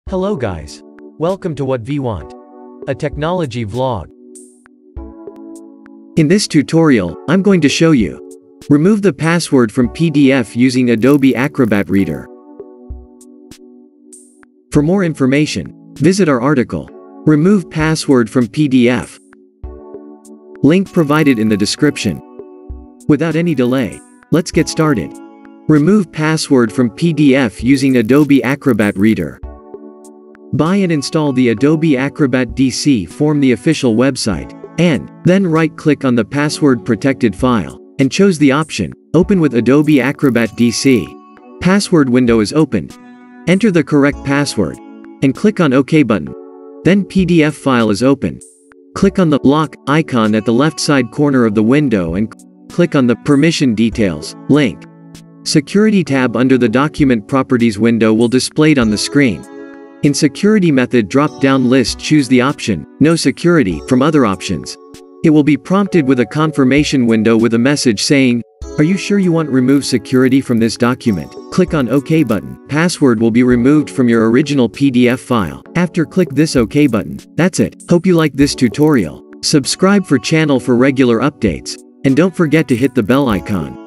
Hello guys. Welcome to What We Want, a technology vlog. In this tutorial, I'm going to show you remove the password from PDF using Adobe Acrobat Reader. For more information, visit our article, Remove Password from PDF. Link provided in the description. Without any delay, let's get started. Remove password from PDF using Adobe Acrobat Reader. Buy and install the Adobe Acrobat DC from the official website, and then right-click on the password-protected file, and choose the option, Open with Adobe Acrobat DC. Password window is opened. Enter the correct password, and click on OK button. Then PDF file is opened. Click on the lock icon at the left side corner of the window and click on the Permission Details link. Security tab under the Document Properties window will displayed on the screen. In Security Method drop-down list, choose the option, No Security, from other options. It will be prompted with a confirmation window with a message saying, Are you sure you want remove security from this document? Click on OK button. Password will be removed from your original PDF file. After click this OK button. That's it. Hope you like this tutorial. Subscribe for channel for regular updates. And don't forget to hit the bell icon.